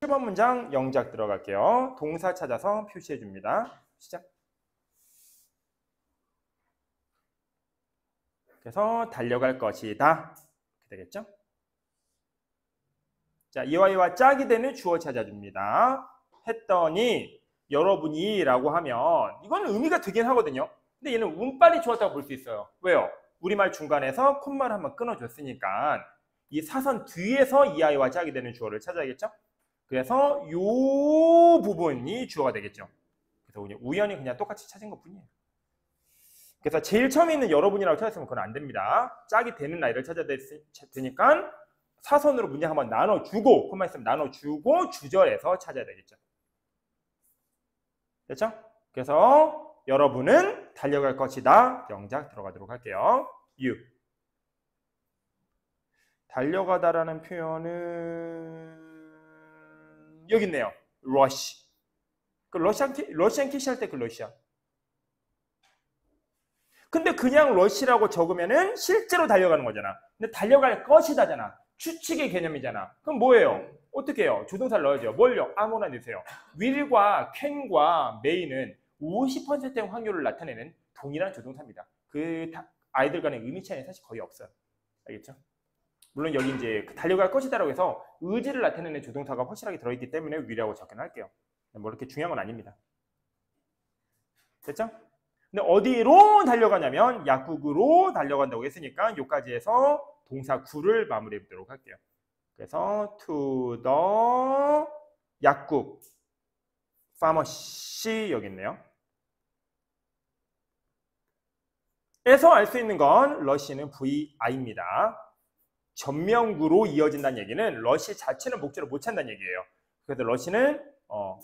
7번 문장 영작 들어갈게요. 동사 찾아서 표시해 줍니다. 시작. 그래서 달려갈 것이다. 되겠죠? 자, 이와 이와 짝이 되는 주어 찾아줍니다. 했더니 여러분이 라고 하면 이거는 의미가 되긴 하거든요. 근데 얘는 운빨이 좋았다고 볼 수 있어요. 왜요? 우리말 중간에서 콤마를 한번 끊어줬으니까 이 사선 뒤에서 이 아이와 짝이 되는 주어를 찾아야겠죠? 그래서 이 부분이 주어가 되겠죠. 그래서 그냥 우연히 그냥 똑같이 찾은 것 뿐이에요. 그래서 제일 처음에 있는 여러분이라고 찾았으면 그건 안 됩니다. 짝이 되는 아이를 찾아야 되니까 사선으로 문장 한번 나눠주고, 콤마 있으면 나눠주고 주절에서 찾아야 되겠죠. 됐죠? 그래서 여러분은 달려갈 것이다. 영작 들어가도록 할게요. You. 달려가다라는 표현은 여기 있네요. rush. 그 러시안 캐시 할 때 그 러시아. 근데 그냥 러시라고 적으면은 실제로 달려가는 거잖아. 근데 달려갈 것이다잖아. 추측의 개념이잖아. 그럼 뭐예요? 어떻게 해요? 조동사를 넣어야죠. 뭘요? 아무나 넣으세요. will과 can과 may는 50%의 확률을 나타내는 동일한 조동사입니다. 그 아이들 간의 의미 차이는 사실 거의 없어요. 알겠죠? 물론 여기 이제 달려갈 것이다라고 해서 의지를 나타내는 조동사가 확실하게 들어있기 때문에 will이라고 적혀놓을게요. 뭐 이렇게 중요한 건 아닙니다. 됐죠? 근데 어디로 달려가냐면 약국으로 달려간다고 했으니까 여기까지 해서 동사 구를 마무리해 보도록 할게요. 그래서 to the 약국 pharmacy 여기 있네요. 에서 알 수 있는 건 러시는 VI입니다. 전명구로 이어진다는 얘기는 러시 자체는 목적을 못 찾는다는 얘기예요. 그래서 러시는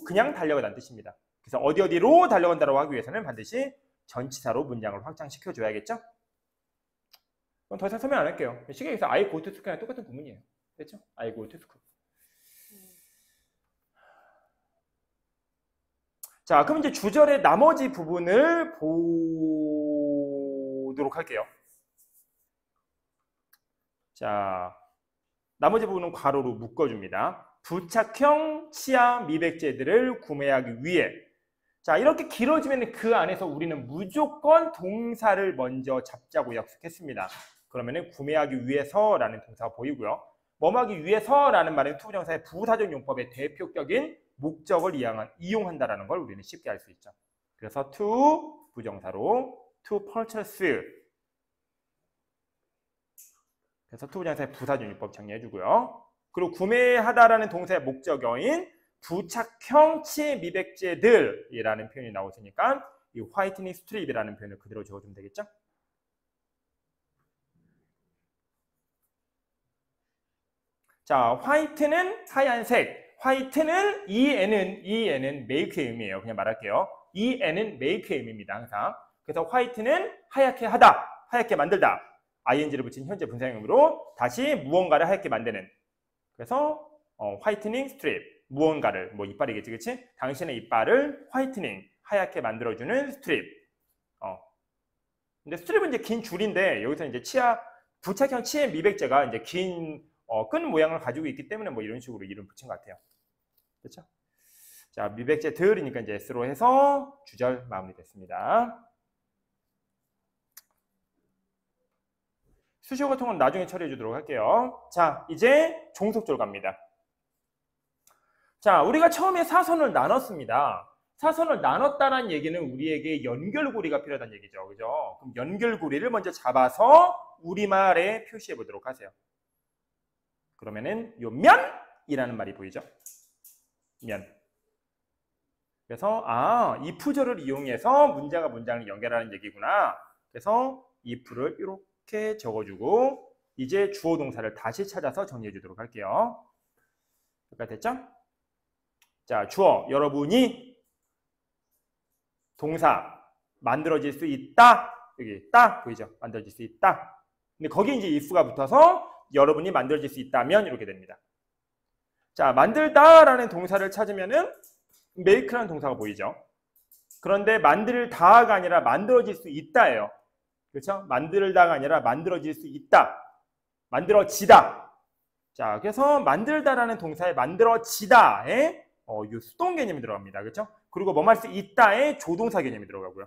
그냥 달려가다는 뜻입니다. 그래서 어디로 달려간다고 하기 위해서는 반드시 전치사로 문장을 확장시켜 줘야겠죠? 그럼 더 이상 설명 안 할게요. 시계에서 I go to school이랑 똑같은 구문이에요. 됐죠? I go to school. 자, 그럼 이제 주절의 나머지 부분을 보도록 할게요. 자, 나머지 부분은 괄호로 묶어줍니다. 부착형 치아 미백제들을 구매하기 위해. 자, 이렇게 길어지면 그 안에서 우리는 무조건 동사를 먼저 잡자고 약속했습니다. 그러면 구매하기 위해서라는 동사가 보이고요. 뭐하기 위해서라는 말은 투부정사의 부사적 용법의 대표적인 목적을 이용한다라는 걸 우리는 쉽게 알 수 있죠. 그래서 to 부정사로 to purchase. 그래서 투부정사의 부사적 용법 정리해주고요. 그리고 구매하다라는 동사의 목적어인 부착형 치의 미백제들이라는 표현이 나오니까 이 화이트닝 스트립이라는 표현을 그대로 적어주면 되겠죠? 자, 화이트는 하얀색, 화이트는 이 N은 make의 의미예요. 그냥 말할게요. 이 N은 make의 의미입니다. 항상. 그래서 화이트는 하얗게 하다, 하얗게 만들다. ing를 붙인 현재 분사형으로 다시 무언가를 하얗게 만드는. 그래서 화이트닝 스트립. 무언가를, 뭐 이빨이겠지, 그치? 당신의 이빨을 화이트닝, 하얗게 만들어주는 스트립. 근데 스트립은 이제 긴 줄인데, 여기서 이제 부착형 치의 미백제가 이제 긴, 끈 모양을 가지고 있기 때문에 뭐 이런 식으로 이름 붙인 것 같아요. 그렇죠? 자, 미백제들이니까 이제 S로 해서 주절 마무리됐습니다. 수식어 같은 건 나중에 처리해 주도록 할게요. 자, 이제 종속절 갑니다. 자, 우리가 처음에 사선을 나눴습니다. 사선을 나눴다는 얘기는 우리에게 연결고리가 필요하다는 얘기죠. 그죠? 그럼 연결고리를 먼저 잡아서 우리말에 표시해 보도록 하세요. 그러면은 요 면이라는 말이 보이죠? 면. 그래서 if절을 이용해서 문장과 문장을 연결하는 얘기구나. 그래서 if를 이렇게 적어주고 이제 주어 동사를 다시 찾아서 정리해 주도록 할게요. 여기까지 됐죠? 자, 주어 여러분이 동사 만들어질 수 있다. 여기 딱 보이죠? 만들어질 수 있다. 근데 거기 이제 if가 붙어서 여러분이 만들어질 수 있다면 이렇게 됩니다. 자, 만들다라는 동사를 찾으면은 make라는 동사가 보이죠? 그런데 만들다가 아니라 만들어질 수 있다예요. 그렇죠? 만들다가 아니라 만들어질 수 있다. 만들어지다. 자, 그래서 만들다라는 동사에 만들어지다에 이 수동 개념이 들어갑니다. 그렇죠? 그리고 뭐뭐 할 수 있다에 조동사 개념이 들어가고요.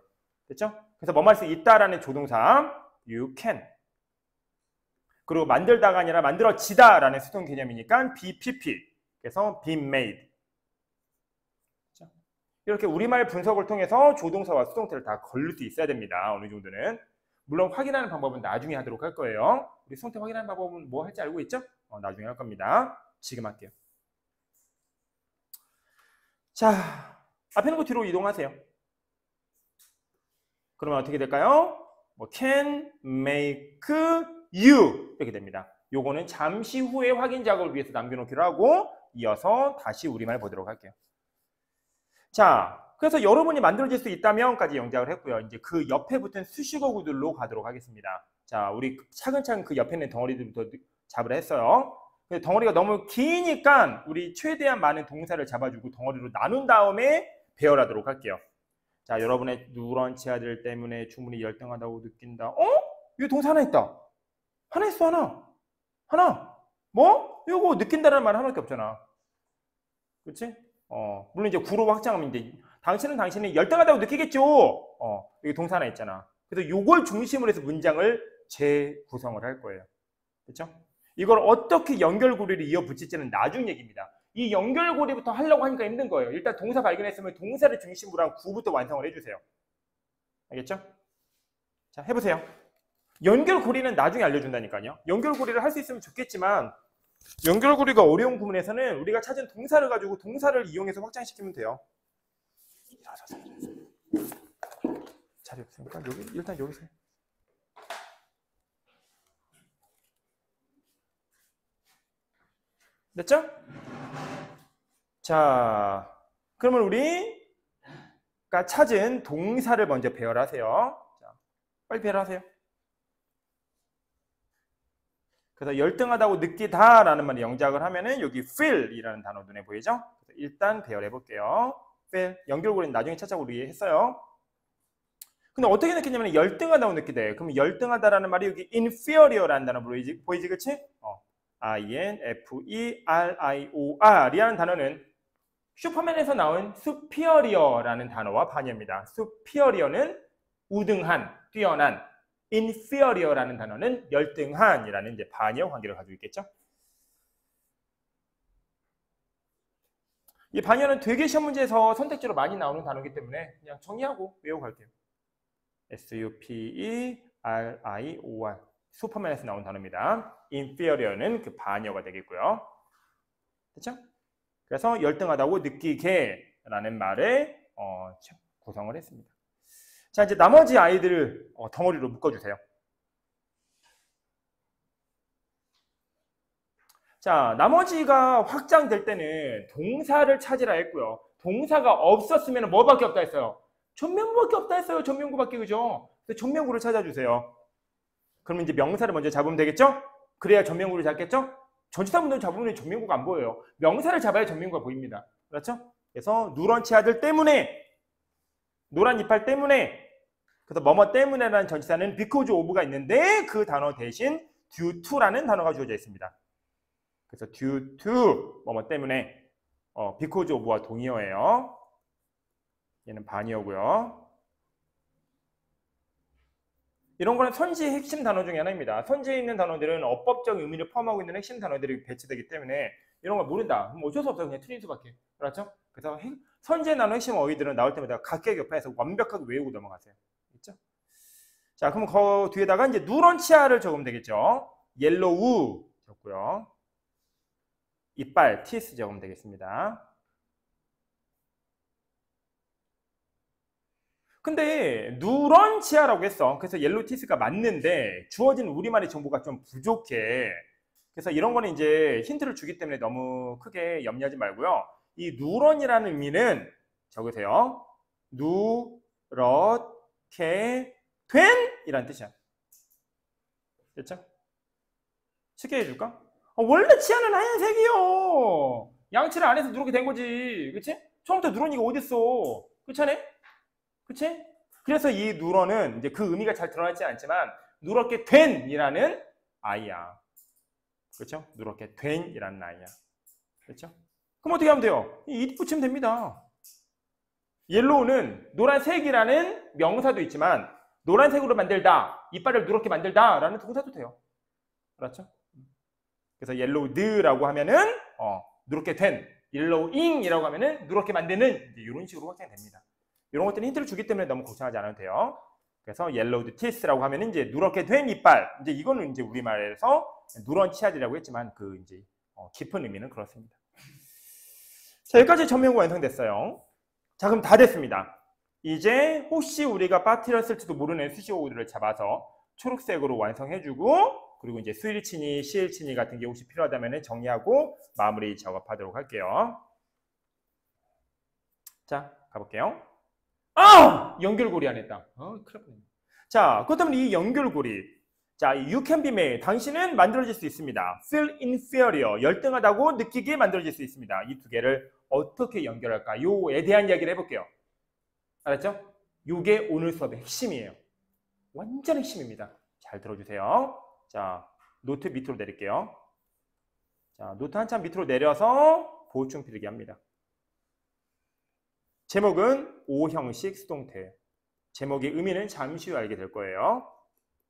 됐죠? 그래서 뭐뭐 할 수 있다라는 조동사 you can. 그리고 만들다가 아니라 만들어지다라는 수동 개념이니까 BPP. 그래서 be made. 그렇죠? 이렇게 우리말 분석을 통해서 조동사와 수동태를 다 걸릴 수 있어야 됩니다. 어느 정도는. 물론 확인하는 방법은 나중에 하도록 할 거예요. 우리 수동태 확인하는 방법은 뭐 할지 알고 있죠? 나중에 할 겁니다. 지금 할게요. 자, 앞에 있는 거 뒤로 이동하세요. 그러면 어떻게 될까요? 뭐 can make you 이렇게 됩니다. 요거는 잠시 후에 확인 작업을 위해서 남겨놓기로 하고 이어서 다시 우리말 보도록 할게요. 자, 그래서 여러분이 만들어질 수 있다면까지 영작을 했고요. 이제 그 옆에 붙은 수식어 구들로 가도록 하겠습니다. 자, 우리 차근차근 그 옆에 있는 덩어리들부터 잡으라 했어요. 근데 덩어리가 너무 기니까 우리 최대한 많은 동사를 잡아주고 덩어리로 나눈 다음에 배열하도록 할게요. 자, 여러분의 누런치 아들 때문에 주문이 열등하다고 느낀다. 여기 동사 하나 있다. 하나 있어, 하나. 하나. 뭐? 이거 느낀다라는 말 하나밖에 없잖아. 그렇지? 물론 이제 구로 확장하면 이제 당신이 열등하다고 느끼겠죠. 여기 동사 하나 있잖아. 그래서 요걸 중심으로 해서 문장을 재구성을 할 거예요. 그렇죠? 이걸 어떻게 연결고리를 이어붙일지는 나중 얘기입니다. 이 연결고리부터 하려고 하니까 힘든 거예요. 일단 동사 발견했으면 동사를 중심으로 한 구부터 완성을 해주세요. 알겠죠? 자, 해보세요. 연결고리는 나중에 알려준다니까요. 연결고리를 할 수 있으면 좋겠지만 연결고리가 어려운 부분에서는 우리가 찾은 동사를 가지고 동사를 이용해서 확장시키면 돼요. 자리 없으니까 일단 여기서 해. 됐죠? 자, 그러면 우리가 찾은 동사를 먼저 배열하세요. 자, 빨리 배열하세요. 그래서 열등하다고 느끼다라는 말이 영작을 하면은 여기 feel이라는 단어 눈에 보이죠? 그래서 일단 배열해 볼게요. feel, 연결고리는 나중에 찾자고 우리 했어요. 근데 어떻게 느끼냐면 열등하다고 느끼대. 그럼 열등하다라는 말이 여기 inferior라는 단어 보이지, 그치? inferior이라는 단어는 슈퍼맨에서 나온 superior라는 단어와 반대입니다. superior는 우등한, 뛰어난, inferior라는 단어는 열등한이라는 이제 반여 관계를 가지고 있겠죠. 이 반여는 되게 시험 문제에서 선택지로 많이 나오는 단어이기 때문에 그냥 정리하고 외우고 갈게요. superior, 슈퍼맨에서 나온 단어입니다. inferior는 그 반여가 되겠고요. 됐죠? 그래서 열등하다고 느끼게라는 말에 구성을 했습니다. 자, 이제 나머지 아이들을 덩어리로 묶어주세요. 자, 나머지가 확장될 때는 동사를 찾으라 했고요. 동사가 없었으면 뭐밖에 없다 했어요? 전면구밖에 없다 했어요. 전면구밖에, 그죠? 전면구를 찾아주세요. 그러면 이제 명사를 먼저 잡으면 되겠죠? 그래야 전면구를 잡겠죠? 전치사문을 잡으면 전면구가 안 보여요. 명사를 잡아야 전면구가 보입니다. 그렇죠? 그래서 누런치 아들 때문에, 노란 이빨 때문에, 그래서 뭐뭐 때문에라는 전치사는 because of가 있는데 그 단어 대신 due to라는 단어가 주어져 있습니다. 그래서 due to 뭐뭐 때문에 because of와 동의어예요. 얘는 반이어고요. 이런 거는 선지의 핵심 단어 중에 하나입니다. 선지에 있는 단어들은 어법적 의미를 포함하고 있는 핵심 단어들이 배치되기 때문에 이런 걸 모른다. 그럼 어쩔 수 없어요. 그냥 틀릴 수밖에. 그렇죠? 그래서 선지에 나오는 핵심 어휘들은 나올 때마다 각각 옆에서 완벽하게 외우고 넘어가세요. 있죠? 자, 그럼 그 뒤에다가 이제 누런치아를 적으면 되겠죠. 옐로우 적고요. 이빨, 티스 적으면 되겠습니다. 근데 누런치아라고 했어. 그래서 옐로우 티스가 맞는데 주어진 우리말의 정보가 좀 부족해. 그래서 이런 거는 이제 힌트를 주기 때문에 너무 크게 염려하지 말고요. 이 누런이라는 의미는 적으세요. 누렇게 된 이란 뜻이야. 됐죠? 쉽게 해줄까? 원래 치아는 하얀색이요. 양치를 안 해서 누렇게 된 거지. 그치? 처음부터 누런이가 어딨어. 그렇잖아? 그치? 그래서 이 누런은 이제 그 의미가 잘 드러나지 않지만 누렇게 된이라는 아이야. 그렇죠? 누렇게 된이라는 아이야. 그렇죠? 그럼 어떻게 하면 돼요? it 붙이면 됩니다. yellow는 노란색이라는 명사도 있지만 노란색으로 만들다, 이빨을 누렇게 만들다 라는 동사도 돼요. 알았죠? 그래서 yellowed라고 하면은 누렇게 된, yellowing이라고 하면은 누렇게 만드는 이런 식으로 확장이 됩니다. 이런 것들은 힌트를 주기 때문에 너무 걱정하지 않아도 돼요. 그래서 yellowed teeth라고 하면은 이제 누렇게 된 이빨. 이제 이거는 이제 우리말에서 누런 치아들이라고 했지만 그 이제 깊은 의미는 그렇습니다. 자, 여기까지 전명구 완성됐어요. 자, 그럼 다 됐습니다. 이제 혹시 우리가 빠뜨렸을지도 모르는 수식어구들을 잡아서 초록색으로 완성해주고 그리고 이제 수일치니, 시일치니 같은 게 혹시 필요하다면 정리하고 마무리 작업하도록 할게요. 자, 가볼게요. 연결고리 안 했다. 큰일 났네. 자, 그렇다면 이 연결고리. 자, you can be made. 당신은 만들어질 수 있습니다. feel inferior. 열등하다고 느끼게 만들어질 수 있습니다. 이 두 개를 어떻게 연결할까요에 대한 이야기를 해볼게요. 알았죠? 이게 오늘 수업의 핵심이에요. 완전 핵심입니다. 잘 들어주세요. 자, 노트 밑으로 내릴게요. 자, 노트 한참 밑으로 내려서 보충 필기 합니다. 제목은 O형식 수동태. 제목의 의미는 잠시 후 알게 될 거예요.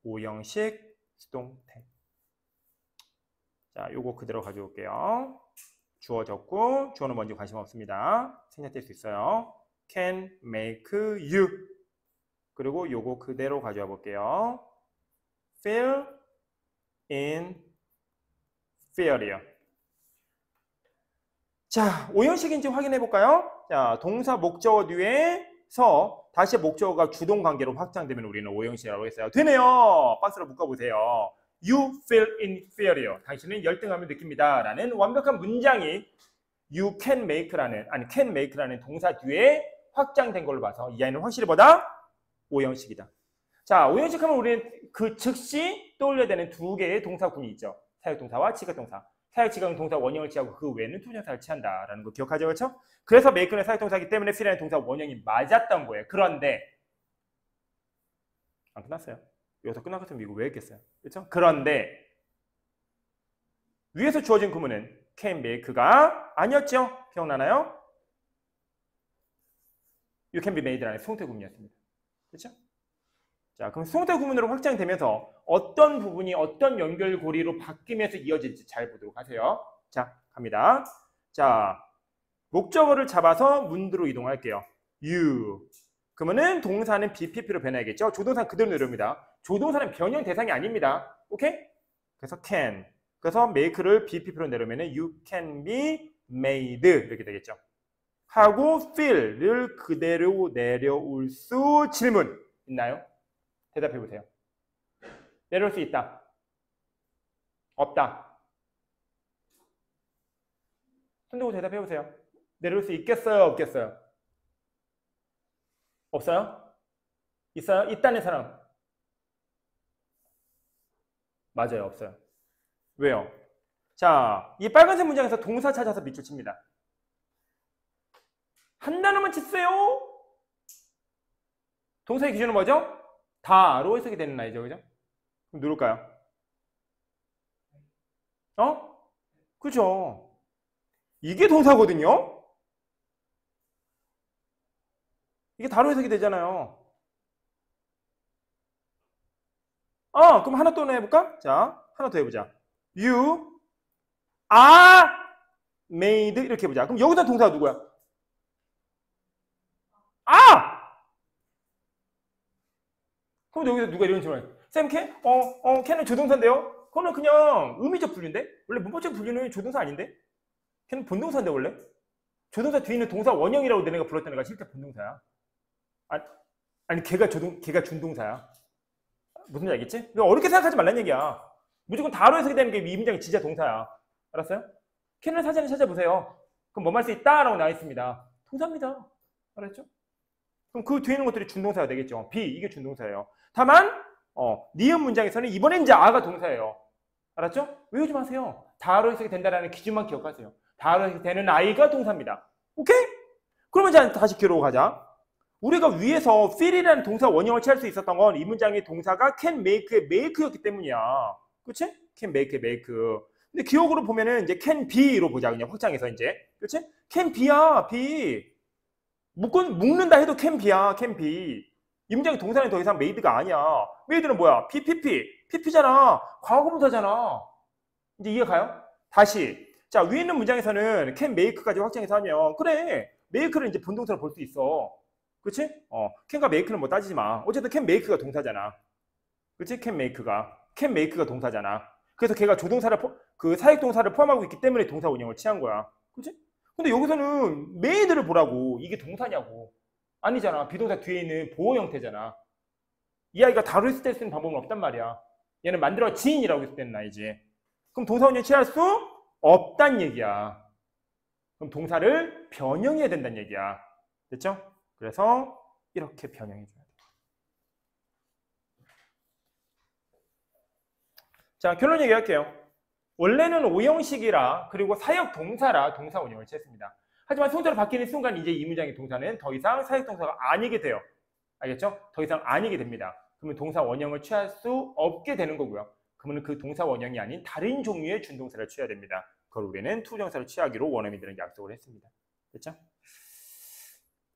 O형식 수동태. 자, 요거 그대로 가져올게요. 주어 적고, 주어는 먼저 관심 없습니다. 생략될 수 있어요. can make you. 그리고 요거 그대로 가져와 볼게요. feel inferior. 자, O형식인지 확인해 볼까요? 자, 동사 목적어 뒤에서 다시 목적어가 주동 관계로 확장되면 우리는 O형식이라고 했어요. 되네요. 박스로 묶어보세요. You feel inferior. 당신은 열등함을 느낍니다. 라는 완벽한 문장이 you can make라는 동사 뒤에 확장된 걸로 봐서 이 아이는 확실히 뭐다? O형식이다. 자, O형식 하면 우리는 그 즉시 떠올려야 되는 두 개의 동사군이 있죠. 사역동사와 지각동사. 사역, 지각 동사 원형을 취하고 그 외에는 투부정사를 취한다라는 거 기억하죠, 그렇죠? 그래서 make는 사역동사이기 때문에 feel이라는 동사 원형이 맞았던 거예요. 그런데 안 끝났어요. 여기서 끝났으면 이거 왜 했겠어요, 그렇죠? 그런데 위에서 주어진 구문은 can make가 아니었죠? 기억나나요? you can be made라는 수동태 구문이었습니다. 그렇죠? 자, 그럼 수동태 구문으로 확장되면서 어떤 부분이 어떤 연결고리로 바뀌면서 이어질지 잘 보도록 하세요. 자, 갑니다. 자, 목적어를 잡아서 문두로 이동할게요. you. 그러면은 동사는 BPP로 변해야겠죠? 조동사 그대로 내려옵니다. 조동사는 변형 대상이 아닙니다. 오케이? 그래서 can. 그래서 make를 BPP로 내려오면은 you can be made 이렇게 되겠죠. 하고 feel을 그대로 내려올 수 질문 있나요? 대답해 보세요. 내려올 수 있다. 없다. 손 들고 대답해 보세요. 내려올 수 있겠어요? 없겠어요? 없어요? 있어요? 있다는 사람? 맞아요. 없어요. 왜요? 자, 이 빨간색 문장에서 동사 찾아서 밑줄 칩니다. 한 단어만 치세요. 동사의 기준은 뭐죠? 다로 해석이 되는 아이죠, 그죠? 그럼 누를까요? 그죠? 이게 동사거든요? 이게 다로 해석이 되잖아요. 그럼 하나 또 해볼까? 자, 하나 더 해보자. You are made 이렇게 해보자. 그럼 여기서 동사가 누구야? 그럼 여기서 누가 이런 질문을 쌤 캔? 캔은 조동사인데요? 그거는 그냥 의미적 분류인데? 원래 문법적 분류는 조동사 아닌데? 캔은 본동사인데 원래? 조동사 뒤에 있는 동사 원형이라고 내가 불렀던 애가 실제 본동사야. 아니 걔가 준동사야. 무슨 말 알겠지? 어렵게 생각하지 말란 얘기야. 무조건 다로 해석이 되는 게 이 문장이 진짜 동사야. 알았어요? 캔을 사전에 찾아보세요. 그럼 뭐 할 수 있다? 라고 나와 있습니다. 동사입니다. 알았죠? 그럼 그 뒤에 있는 것들이 준동사가 되겠죠. B, 이게 준동사예요. 다만 니은 문장에서는 이번엔 이제 아가 동사예요. 알았죠? 외우지 마세요. 다로 해석이 된다는 기준만 기억하세요. 다로 해석이 되는 아이가 동사입니다. 오케이? 그러면 이제 다시 기록으로 가자. 우리가 위에서 feel이라는 동사 원형을 취할 수 있었던 건 이 문장의 동사가 can make의 make였기 때문이야. 그치? can make의 make. 근데 기억으로 보면은 이제 can be로 보자. 그냥 확장해서 이제. 그렇지? can be야, be. 묶는다 해도 can be야, can be. 이 문장의 동사는 더 이상 made가 아니야. made는 뭐야? pp잖아. 과거분사잖아. 이제 이해 가요? 다시. 자, 위에 있는 문장에서는 can make까지 확장해서 하면 그래. make를 이제 본동사로 볼 수 있어. 그렇지? can과 make는 뭐 따지지 마. 어쨌든 can make가 동사잖아. 그렇지? can make가 동사잖아. 그래서 걔가 조동사를 그 사역동사를 포함하고 있기 때문에 동사 원형을 취한 거야. 그렇지? 근데 여기서는 made를 보라고. 이게 동사냐고. 아니잖아. 비동사 뒤에 있는 보호 형태잖아. 이 아이가 다룰 때 쓰는 방법은 없단 말이야. 얘는 만들어진이라고 했을 때는 아니지. 그럼 동사 원형 취할 수 없단 얘기야. 그럼 동사를 변형해야 된다는 얘기야. 됐죠? 그래서 이렇게 변형해줘야 돼. 자, 결론 얘기할게요. 원래는 오형식이라 그리고 사역 동사라 동사 원형을 취했습니다. 하지만 순서로 바뀌는 순간 이제 이 문장의 동사는 더 이상 사역 동사가 아니게 돼요. 알겠죠? 더 이상 아니게 됩니다. 그러면 동사 원형을 취할 수 없게 되는 거고요. 그러면 그 동사 원형이 아닌 다른 종류의 준동사를 취해야 됩니다. 그걸 우리는 투부정사를 취하기로 원어민들은 약속을 했습니다. 됐죠?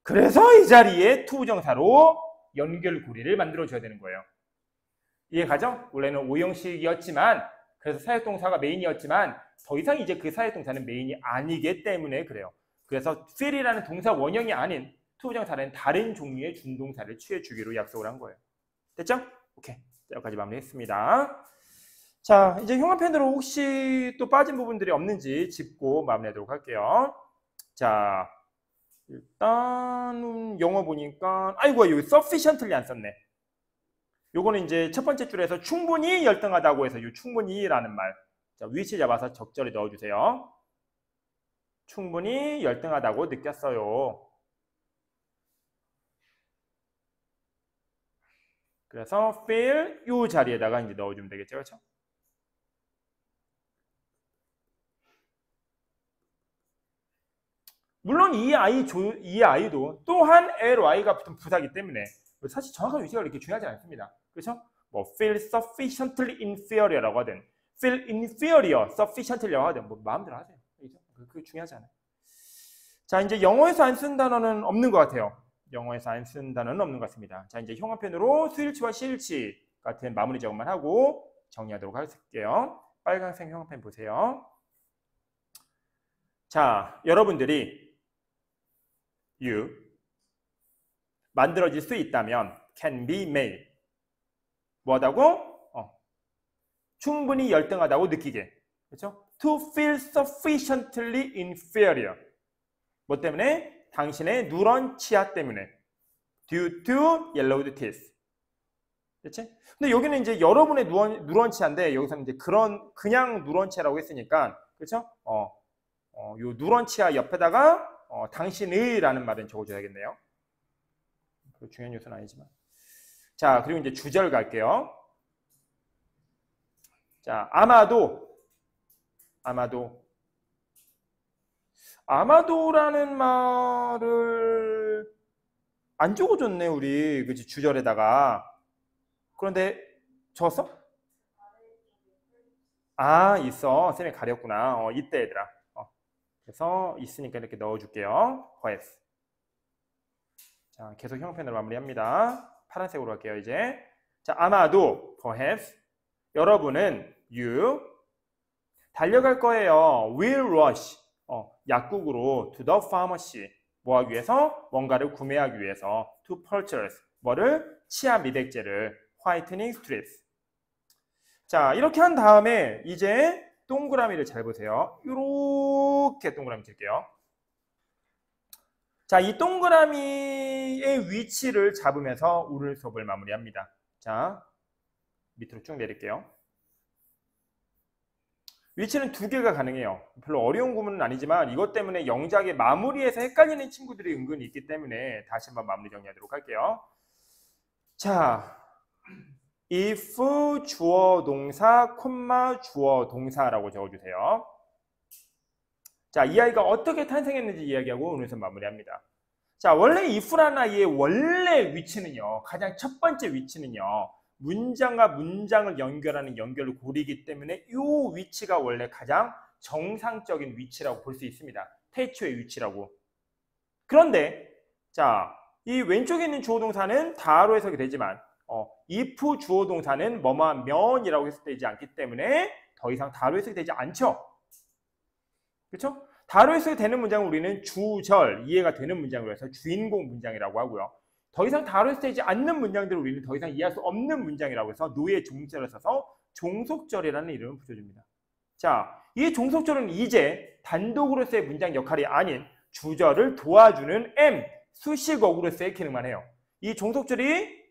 그래서 이 자리에 투부정사로 연결고리를 만들어줘야 되는 거예요. 이해가죠? 원래는 오형식이었지만 그래서 사역동사가 메인이었지만 더 이상 이제 그 사역동사는 메인이 아니기 때문에 그래요. 그래서 feel이라는 동사 원형이 아닌 투부정사는 다른 종류의 준동사를 취해주기로 약속을 한 거예요. 됐죠? 오케이. 여기까지 마무리했습니다. 자, 이제 형광펜으로 혹시 또 빠진 부분들이 없는지 짚고 마무리하도록 할게요. 자, 일단 영어 보니까 아이고 여기 sufficiently 안 썼네. 요거는 이제 첫 번째 줄에서 충분히 열등하다고 해서 이 충분히라는 말. 자, 위치 잡아서 적절히 넣어주세요. 충분히 열등하다고 느꼈어요. 그래서 feel 이 자리에다가 이제 넣어주면 되겠죠, 그렇죠? 물론 이 아이도 또한 ly가 붙은 부사이기 때문에 사실 정확한 위치가 그렇게 중요하지 않습니다. 그렇죠? 뭐 feel sufficiently inferior라고 하든 feel inferior sufficiently라고 하든 뭐 마음대로 하세요. 그게 중요하지 않아요. 자, 이제 영어에서 안 쓴 단어는 없는 것 같아요. 영어에서 안 쓴 단어는 없는 것 같습니다. 자, 이제 형광펜으로 수일치와 시일치 같은 마무리 작업만 하고 정리하도록 할게요. 빨간색 형광펜 보세요. 자, 여러분들이 you 만들어질 수 있다면 can be made 뭐하다고? 충분히 열등하다고 느끼게. 그렇죠? To feel sufficiently inferior. 뭐 때문에? 당신의 누런 치아 때문에. Due to yellowed teeth. 그렇지? 근데 여기는 이제 여러분의 누런 치아인데 여기서는 이제 그냥 누런 치아라고 했으니까 그렇죠? 요 누런 치아 옆에다가 당신의라는 말은 적어줘야겠네요. 중요한 요소는 아니지만. 자, 그리고 이제 주절 갈게요. 자, 아마도라는 말을 안 적어줬네, 우리. 그치, 주절에다가. 그런데 적었어? 아, 있어. 쌤이 가렸구나. 이때 얘들아. 그래서 있으니까 이렇게 넣어줄게요. perhaps. 자, 계속 형광펜으로 마무리합니다. 파란색으로 할게요, 이제. 자, 아마도, perhaps. 여러분은, you, 달려갈 거예요. will rush. 약국으로, to the pharmacy. 뭐 하기 위해서? 뭔가를 구매하기 위해서. to purchase. 뭐를? 치아 미백제를. whitening strips. 자, 이렇게 한 다음에, 이제, 동그라미를 잘 보세요. 이렇게 동그라미 칠게요. 자, 이 동그라미의 위치를 잡으면서 오늘 수업을 마무리합니다. 자, 밑으로 쭉 내릴게요. 위치는 두 개가 가능해요. 별로 어려운 구문은 아니지만 이것 때문에 영작의 마무리에서 헷갈리는 친구들이 은근히 있기 때문에 다시 한번 마무리 정리하도록 할게요. 자, if 주어 동사, 콤마 주어 동사라고 적어주세요. 자, 이 아이가 어떻게 탄생했는지 이야기하고 오늘 수업 마무리합니다. 자, 원래 if라는 아이의 원래 위치는요, 가장 첫 번째 위치는요, 문장과 문장을 연결하는 연결고리이기 때문에 이 위치가 원래 가장 정상적인 위치라고 볼 수 있습니다. 태초의 위치라고. 그런데 자, 이 왼쪽에 있는 주어 동사는 다로 해석이 되지만 if 주어 동사는 뭐뭐한 면이라고 해석되지 않기 때문에 더 이상 다로 해석이 되지 않죠. 그렇죠? 다로 해석이 되는 문장을 우리는 주절, 이해가 되는 문장으로 해서 주인공 문장이라고 하고요. 더 이상 다로 해석되지 않는 문장들을 우리는 더 이상 이해할 수 없는 문장이라고 해서 노예 종절을 써서 종속절이라는 이름을 붙여줍니다. 자, 이 종속절은 이제 단독으로서의 문장 역할이 아닌 주절을 도와주는 M, 수식어구로서의 기능만 해요. 이 종속절이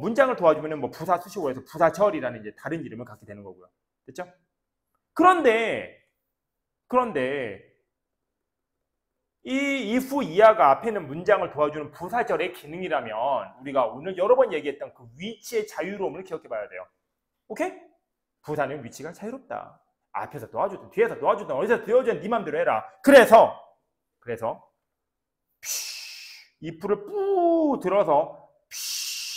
문장을 도와주면 부사 수식어로 해서 부사절이라는 이제 다른 이름을 갖게 되는 거고요. 됐죠? 그런데 이 if 이하가 앞에 있는 문장을 도와주는 부사절의 기능이라면 우리가 오늘 여러 번 얘기했던 그 위치의 자유로움을 기억해 봐야 돼요. 오케이? 부사는 위치가 자유롭다. 앞에서 도와주든 뒤에서 도와주든 어디서 도와주든 네 맘대로 해라. 그래서 if를 뿌 들어서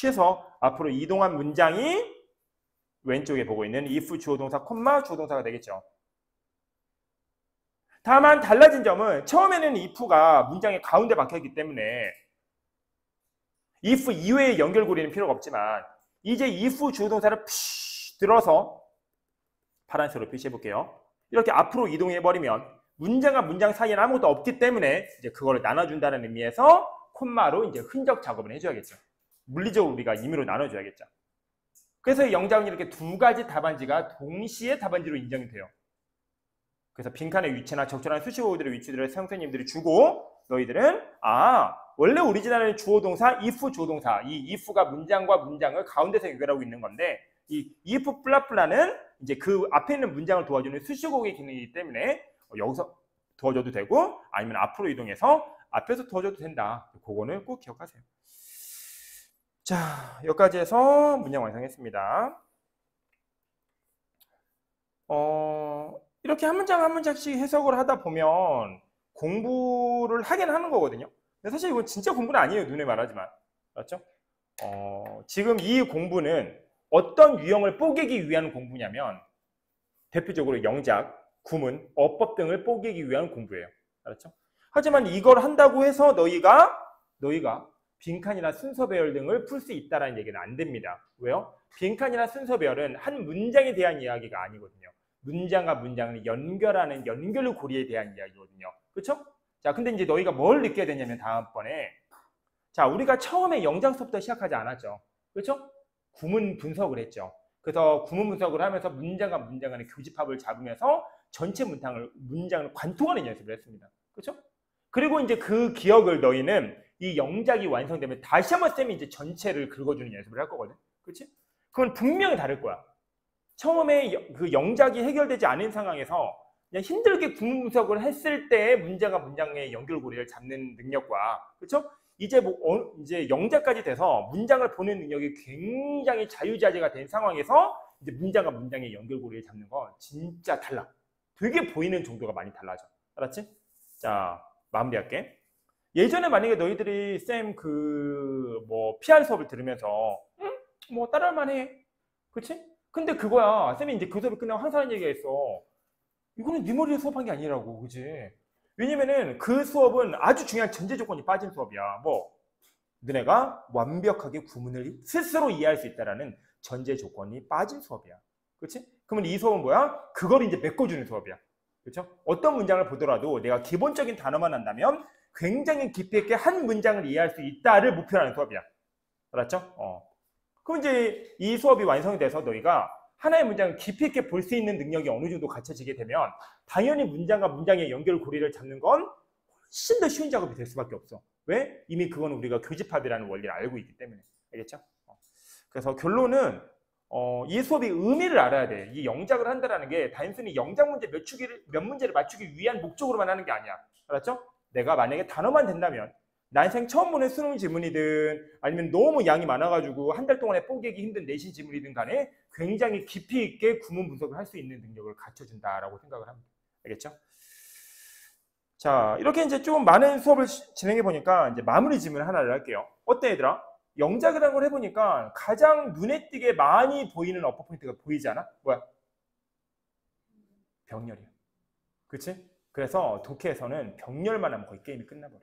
해서 앞으로 이동한 문장이 왼쪽에 보고 있는 if 주어 동사 콤마 주어 동사가 되겠죠. 다만 달라진 점은 처음에는 if가 문장의 가운데 박혀있기 때문에 if 이외의 연결고리는 필요가 없지만 이제 if 주어 동사를 들어서 파란색으로 표시해 볼게요. 이렇게 앞으로 이동해 버리면 문장과 문장 사이에는 아무것도 없기 때문에 이제 그거를 나눠준다는 의미에서 콤마로 이제 흔적 작업을 해줘야겠죠. 물리적으로 우리가 임의로 나눠줘야겠죠. 그래서 영장은 이렇게 두 가지 답안지가 동시에 답안지로 인정이 돼요. 그래서 빈칸의 위치나 적절한 수식어들의 위치들을 선생님들이 주고 너희들은 원래 오리지널의 주어 동사 if 주어 동사 이 if가 문장과 문장을 가운데서 연결하고 있는 건데 이 if 플라플라는 이제 그 앞에 있는 문장을 도와주는 수식어의 기능이기 때문에 여기서 도와줘도 되고 아니면 앞으로 이동해서 앞에서 도와줘도 된다. 그거는 꼭 기억하세요. 자, 여기까지 해서 문장 완성했습니다. 이렇게 한 문장 한 문장씩 해석을 하다 보면 공부를 하긴 하는 거거든요. 근데 사실 이건 진짜 공부는 아니에요. 눈에 말하지만. 맞죠? 지금 이 공부는 어떤 유형을 뽀개기 위한 공부냐면 대표적으로 영작, 구문, 어법 등을 뽀개기 위한 공부예요. 알았죠? 하지만 이걸 한다고 해서 너희가 빈칸이나 순서 배열 등을 풀 수 있다는 얘기는 안 됩니다. 왜요? 빈칸이나 순서 배열은 한 문장에 대한 이야기가 아니거든요. 문장과 문장을 연결하는 연결고리에 대한 이야기거든요. 그렇죠? 자, 근데 이제 너희가 뭘 느껴야 되냐면 다음번에 자, 우리가 처음에 영장 수업부터 시작하지 않았죠. 그렇죠? 구문 분석을 했죠. 그래서 구문 분석을 하면서 문장과 문장 간의 교집합을 잡으면서 전체 문장을 관통하는 연습을 했습니다. 그렇죠? 그리고 이제 그 기억을 너희는 이 영작이 완성되면 다시 한번 쌤이 이제 전체를 긁어주는 연습을 할 거거든. 그렇지? 그건 분명히 다를 거야. 처음에 그 영작이 해결되지 않은 상황에서 그냥 힘들게 구문 분석을 했을 때 문장과 문장의 연결고리를 잡는 능력과 그렇죠? 이제 이제 영작까지 돼서 문장을 보는 능력이 굉장히 자유자재가 된 상황에서 이제 문장과 문장의 연결고리를 잡는 건 진짜 달라. 되게 보이는 정도가 많이 달라져. 알았지? 자, 마무리할게. 예전에 만약에 너희들이 쌤 PR 수업을 들으면서 따라할만 해. 그치? 근데 그거야. 쌤이 이제 그 수업이 끝나고 항상 하는 얘기가 있어. 이거는 네 머리에 수업한 게 아니라고. 그치? 왜냐면은 그 수업은 아주 중요한 전제 조건이 빠진 수업이야. 너네가 완벽하게 구문을 스스로 이해할 수 있다라는 전제 조건이 빠진 수업이야. 그치? 그러면 이 수업은 뭐야? 그걸 이제 메꿔주는 수업이야. 그렇죠? 어떤 문장을 보더라도 내가 기본적인 단어만 한다면 굉장히 깊이 있게 한 문장을 이해할 수 있다를 목표로 하는 수업이야. 알았죠? 그럼 이제 이 수업이 완성이 돼서 너희가 하나의 문장을 깊이 있게 볼 수 있는 능력이 어느 정도 갖춰지게 되면 당연히 문장과 문장의 연결고리를 잡는 건 훨씬 더 쉬운 작업이 될 수밖에 없어. 왜? 이미 그건 우리가 교집합이라는 원리를 알고 있기 때문에. 알겠죠? 그래서 결론은 이 수업의 의미를 알아야 돼. 이 영작을 한다는 게 단순히 영작 문제 몇 문제를 맞추기 위한 목적으로만 하는 게 아니야. 알았죠? 내가 만약에 단어만 된다면 난생 처음 보는 수능 지문이든 아니면 너무 양이 많아가지고 한 달 동안에 뽀개기 힘든 내신 지문이든 간에 굉장히 깊이 있게 구문 분석을 할 수 있는 능력을 갖춰준다라고 생각을 합니다. 알겠죠? 자, 이렇게 이제 좀 많은 수업을 진행해 보니까 이제 마무리 질문 하나를 할게요. 어때 얘들아? 영작이라는 걸 해보니까 가장 눈에 띄게 많이 보이는 어퍼 포인트가 보이지 않아? 뭐야? 병렬이야. 그치? 그래서 독해에서는 병렬만 하면 거의 게임이 끝나버려.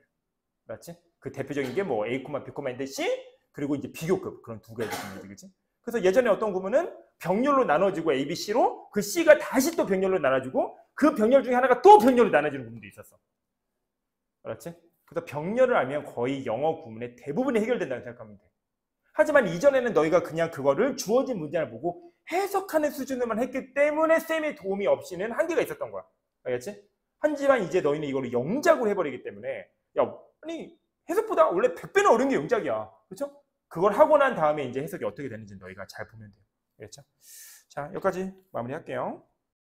맞지? 그 대표적인 게 뭐 A, B, 인데 C 그리고 이제 비교급 그런 두 가지 겁니다. 그치? 그래서 예전에 어떤 구문은 병렬로 나눠지고 A, B, C로 그 C가 다시 또 병렬로 나눠지고 그 병렬 중에 하나가 또 병렬로 나눠지는 구문도 있었어. 그렇지? 그래서 병렬을 알면 거의 영어 구문의 대부분이 해결된다고 생각하면 돼. 하지만 이전에는 너희가 그냥 그거를 주어진 문장을 보고 해석하는 수준으로만 했기 때문에 쌤의 도움이 없이는 한계가 있었던 거야. 알겠지? 하지만 이제 너희는 이거를 영작으로 해버리기 때문에 야, 아니 해석보다 원래 100배는 어려운 게 영작이야. 그렇죠? 그걸 하고 난 다음에 이제 해석이 어떻게 되는지 너희가 잘 보면 돼요. 알겠죠? 자, 여기까지 마무리할게요.